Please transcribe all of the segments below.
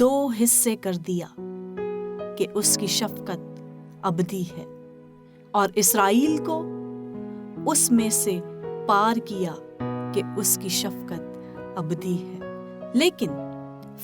دو حصے کر دیا کہ اس کی شفقت ابدی ہے، اور اسرائیل کو اس میں سے پار کیا کہ اس کی شفقت ابدی ہے۔ لیکن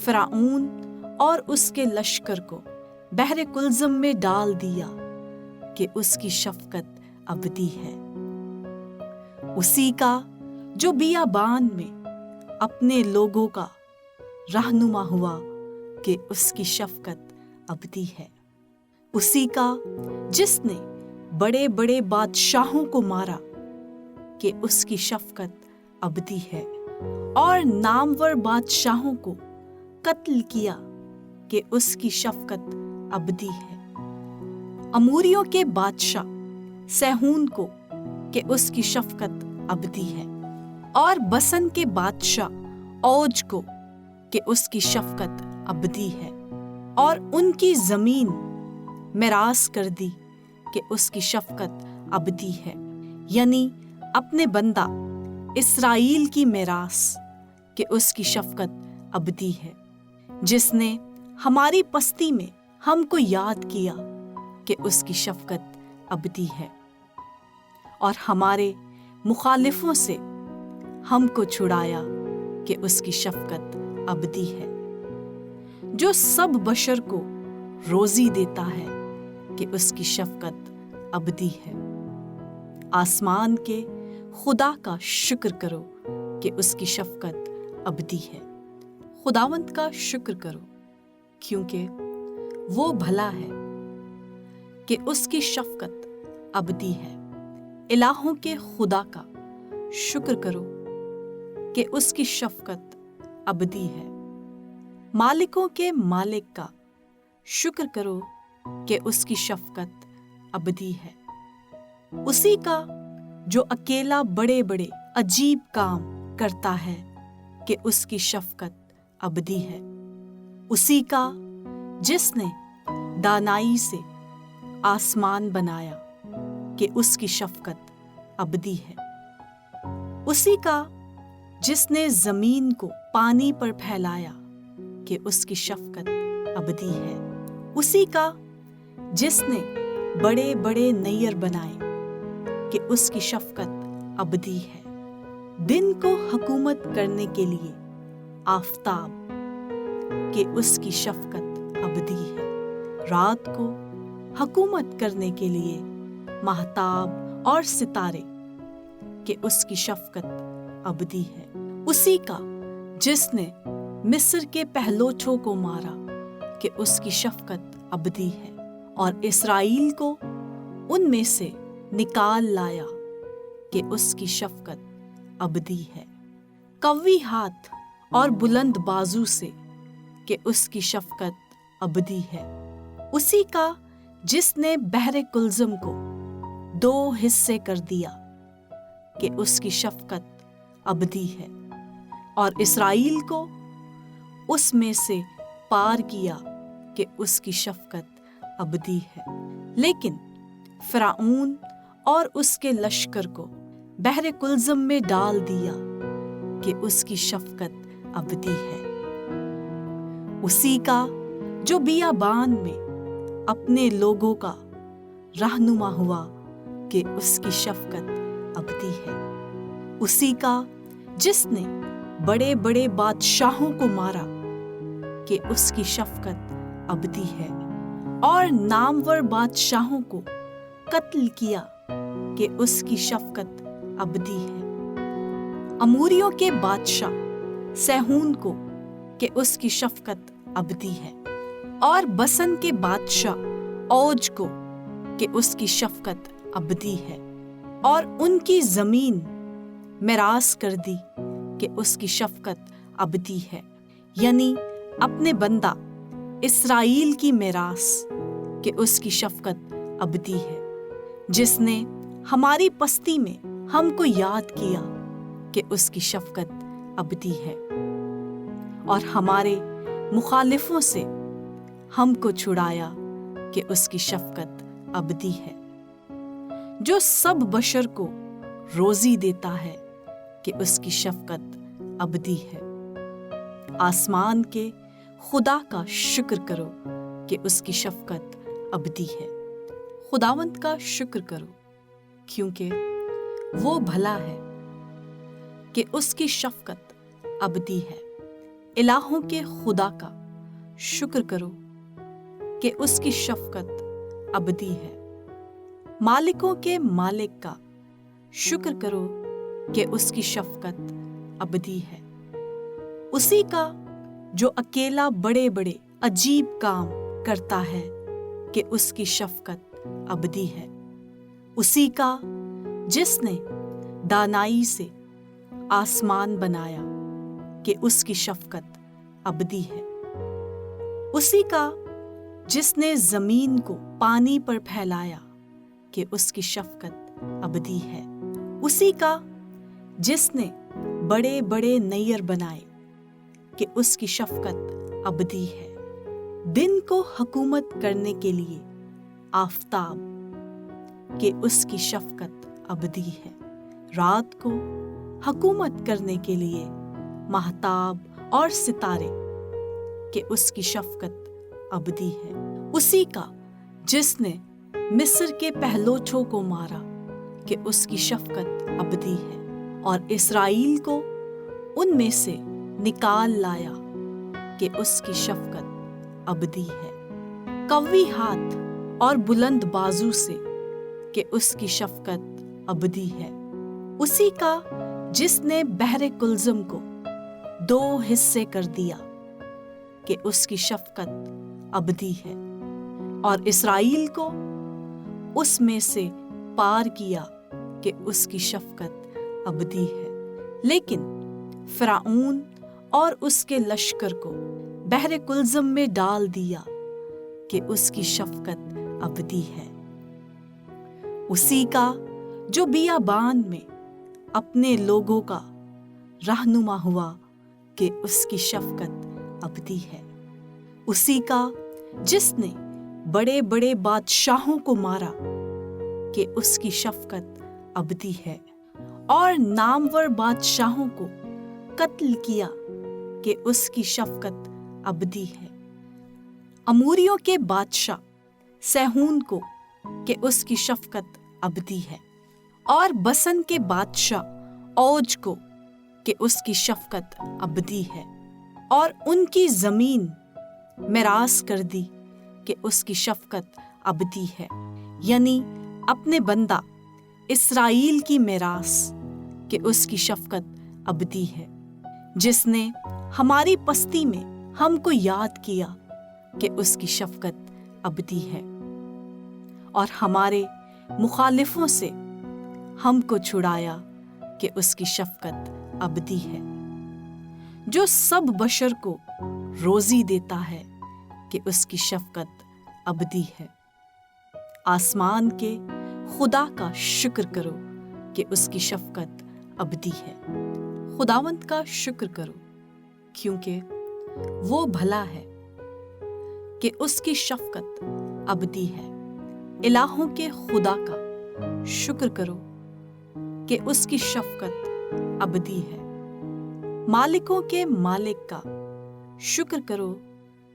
فرعون اور اس کے لشکر کو بحر کلزم میں ڈال دیا کہ اس کی شفقت ابدی ہے۔ اسی کا جو بیابان میں اپنے لوگوں کا رہنما ہوا کہ اس کی شفقت ابدی ہے۔ اسی کا جس نے بڑے بڑے بادشاہوں کو مارا کہ اس کی شفقت ابدی ہے، اور نامور بادشاہوں کو قتل کیا کہ اس کی شفقت ابدی ہے۔ اموریوں کے بادشاہ سیہون کو کہ اس کی شفقت ابدی ہے، اور بسن کے بادشاہ اوج کو کہ اس کی شفقت ابدی ہے، اور ان کی زمین میراث کر دی کہ اس کی شفقت ابدی ہے، یعنی اپنے بندہ اسرائیل کی میراث کہ اس کی شفقت ابدی ہے، جس نے ہماری پستی میں ہم کو یاد کیا کہ اس کی شفقت ابدی ہے، اور ہمارے مخالفوں سے ہم کو چھڑایا کہ اس کی شفقت ابدی ہے، جو سب بشر کو روزی دیتا ہے کہ اس کی شفقت ابدی ہے۔ آسمان کے خدا کا شکر کرو کہ اس کی شفقت ابدی ہے۔ خداوند کا شکر کرو کیونکہ وہ بھلا ہے کہ اس کی شفقت ابدی ہے۔ الہوں کے خدا کا شکر کرو کہ اس کی شفقت ابدی ہے۔ مالکوں کے مالک کا شکر کرو کہ اس کی شفقت ابدی ہے۔ اسی کا جو اکیلا بڑے بڑے عجیب کام کرتا ہے کہ اس کی شفقت ابدی ہے۔ اسی کا جس نے دانائی سے آسمان بنایا کہ اس کی شفقت ابدی ہے۔ اسی کا جس نے زمین کو پانی پر پھیلایا کہ اس کی شفقت ابدی ہے۔ اسی کا جس نے بڑے بڑے نیر بنائے کہ اس کی شفقت ابدی ہے۔ دن کو حکومت کرنے کے لیے آفتاب کہ اس کی شفقت ابدی ہے، رات کو حکومت کرنے کے لیے ماہتاب اور ستارے کہ اس کی شفقت ابدی ہے۔ اسی کا جس نے مصر کے پہلوچوں کو مارا کہ اس کی شفقت ابدی ہے، اور اسرائیل کو ان میں سے نکال لایا کہ اس کی شفقت ابدی ہے۔ قوی ہاتھ اور بلند بازو سے کہ اس کی شفقت ابدی ہے۔ اسی کا جس نے بحر کلزم کو دو حصے کر دیا کہ اس کی شفقت ابدی ہے، اور اسرائیل کو اس میں سے پار کیا کہ اس کی شفقت ابدی ہے۔ لیکن فرعون اور اس کے لشکر کو بحر کلزم میں ڈال دیا کہ اس کی شفقت ابدی ہے۔ اسی کا جو بیابان میں اپنے لوگوں کا رہنما ہوا کہ اس کی شفقت ابدی ہے۔ اسی کا جس نے بڑے بڑے بادشاہوں کو مارا کہ اس کی شفقت ابدی ہے، اور نامور بادشاہوں کو قتل کیا کہ اس کی شفقت ابدی ہے۔ اموریوں کے بادشاہ سیہون کو کہ اس کی شفقت ابدی ہے، اور بسن کے بادشاہ اوج کو کہ اس کی شفقت ابدی ہے، اور ان کی زمین میراث کر دی کہ اس کی شفقت ابدی ہے، یعنی اپنے بندہ اسرائیل کی میراث کہ اس کی شفقت ابدی ہے، جس نے ہماری پستی میں ہم کو یاد کیا کہ اس کی شفقت ابدی ہے، اور ہمارے مخالفوں سے ہم کو چھڑایا کہ اس کی شفقت ابدی ہے، جو سب بشر کو روزی دیتا ہے کہ اس کی شفقت ابدی ہے۔ آسمان کے خدا کا شکر کرو کہ اس کی شفقت ابدی ہے۔ خداوند کا شکر کرو کیونکہ وہ بھلا ہے کہ اس کی شفقت ابدی ہے۔ الہوں کے خدا کا شکر کرو کہ اس کی شفقت ابدی ہے۔ مالکوں کے مالک کا شکر کرو کہ اس کی شفقت ابدی ہے۔ اسی کا جو اکیلا بڑے بڑے عجیب کام کرتا ہے کہ اس کی شفقت ابدی ہے۔ اسی کا جس نے دانائی سے آسمان بنایا کہ اس کی شفقت ابدی ہے۔ اسی کا جس نے زمین کو پانی پر پھیلایا کہ اس کی شفقت ابدی ہے۔ اسی کا جس نے بڑے بڑے نیر بنائے کہ اس کی شفقت ابدی ہے۔ دن کو حکومت کرنے کے لیے آفتاب کہ اس کی شفقت ابدی ہے۔ رات کو حکومت کرنے کے لیے ماہتاب اور ستارے کہ اس کی شفقت ابدی ہے۔ اسی کا جس نے مصر کے پہلوچوں کو مارا کہ اس کی شفقت ابدی ہے اور اسرائیل کو ان میں سے نکال لایا کہ اس کی شفقت ابدی ہے۔ قوی ہاتھ اور بلند بازو سے کہ اس کی شفقت ابدی ہے۔ اسی کا جس نے بحر کلزم کو 2 حصے کر دیا کہ اس کی شفقت ابدی ہے اور اسرائیل کو اس میں سے پار کیا کہ اس کی شفقت ابدی ہے۔ لیکن فرعون اور اس کے لشکر کو بحر کلزم میں ڈال دیا کہ اس کی شفقت ابدی ہے۔ اسی کا جو بیابان میں اپنے لوگوں کا رہنما ہوا کہ اس کی شفقت ابدی ہے۔ اسی کا جس نے بڑے بڑے بادشاہوں کو مارا کہ اس کی شفقت ابدی ہے اور نامور بادشاہوں کو قتل کیا کہ اس کی شفقت ابدی ہے۔ اموریوں کے بادشاہ سیہون کو کہ اس کی شفقت ابدی ہے اور بسن کے بادشاہ اوج کو کہ اس کی شفقت ابدی ہے اور ان کی زمین میراث کر دی کہ اس کی شفقت ابدی ہے، یعنی اپنے بندہ اسرائیل کی میراث کہ اس کی شفقت ابدی ہے، جس نے ہماری پستی میں ہم کو یاد کیا کہ اس کی شفقت ابدی ہے اور ہمارے مخالفوں سے ہم کو چھڑایا کہ اس کی شفقت ابدی ہے، جو سب بشر کو روزی دیتا ہے کہ اس کی شفقت ابدی ہے۔ آسمان کے خدا کا شکر کرو کہ اس کی شفقت ابدی ہے۔ خداوند کا شکر کرو کیونکہ وہ بھلا ہے کہ اس کی شفقت ابدی ہے۔ الہوں کے خدا کا شکر کرو کہ اس کی شفقت ابدی ہے۔ مالکوں کے مالک کا شکر کرو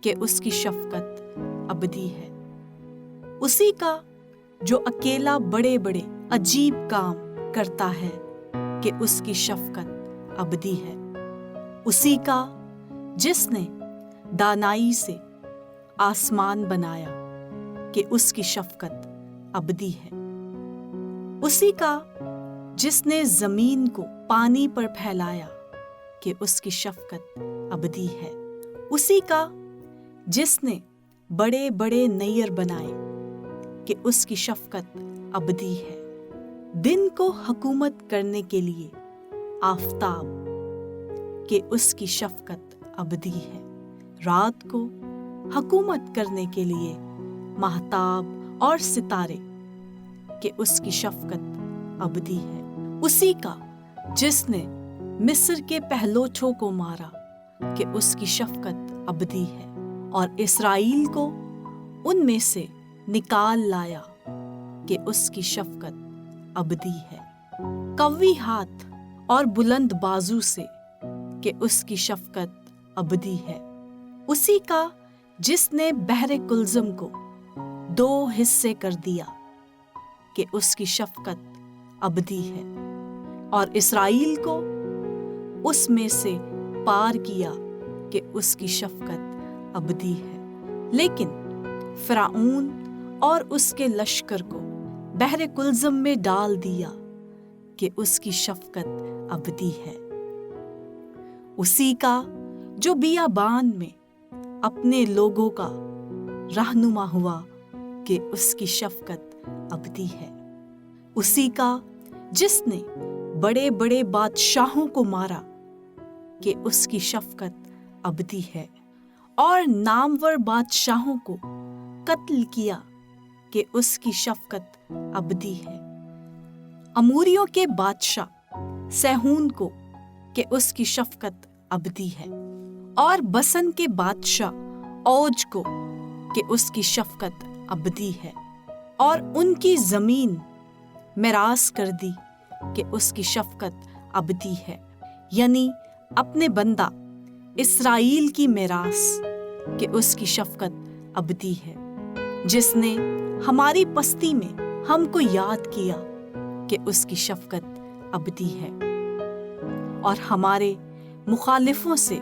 کہ اس کی شفقت ابدی ہے۔ اسی کا جو اکیلا بڑے بڑے عجیب کام کرتا ہے کہ اس کی شفقت ابدی ہے۔ اسی کا جس نے دانائی سے آسمان بنایا کہ اس کی شفقت ابدی ہے۔ اسی کا جس نے زمین کو پانی پر پھیلایا کہ اس کی شفقت ابدی ہے۔ اسی کا جس نے بڑے بڑے نیر بنائے کہ اس کی شفقت ابدی ہے۔ دن کو حکومت کرنے کے لیے آفتاب کہ اس کی شفقت ابدی ہے۔ رات کو حکومت کرنے کے لیے ماہتاب اور ستارے کہ اس کی شفقت ابدی ہے۔ اسی کا جس نے مصر کے پہلوچوں کو مارا کہ اس کی شفقت ابدی ہے اور اسرائیل کو ان میں سے نکال لایا کہ اس کی شفقت ابدی ہے۔ قوی ہاتھ اور بلند بازو سے کہ اس کی شفقت ابدی ہے۔ اسی کا جس نے بحر کلزم کو 2 حصے کر دیا کہ اس کی شفقت ابدی ہے، اور اسرائیل کو اس میں سے پار کیا کہ اس کی شفقت ابدی ہے، لیکن فرعون اور اس کے لشکر کو بحر کلزم میں ڈال دیا کہ اس کی شفقت ابدی ہے۔ اسی کا جو بیابان میں اپنے لوگوں کا رہنما ہوا کہ اس کی شفقت ابدی ہے۔ اسی کا جس نے بڑے بڑے بادشاہوں کو مارا کہ اس کی شفقت ابدی ہے، اور نامور بادشاہوں کو قتل کیا کہ اس کی شفقت ابدی ہے۔ اموریوں کے بادشاہ سیہون کو کہ اس کی شفقت ابدی ہے، اور بسن کے بادشاہ اوج کو کہ اس کی شفقت ابدی ہے، اور ان کی زمین میراث کر دی کہ اس کی شفقت ابدی ہے، یعنی اپنے بندہ اسرائیل کی میراث کہ اس کی شفقت ابدی ہے، جس نے ہماری پستی میں ہم کو یاد کیا کہ اس کی شفقت ابدی ہے، اور ہمارے مخالفوں سے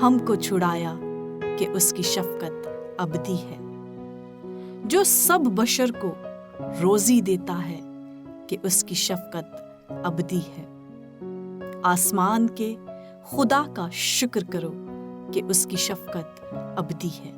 ہم کو چھڑایا کہ اس کی شفقت ابدی ہے، جو سب بشر کو روزی دیتا ہے کہ اس کی شفقت ابدی ہے۔ آسمان کے خدا کا شکر کرو کہ اس کی شفقت ابدی ہے۔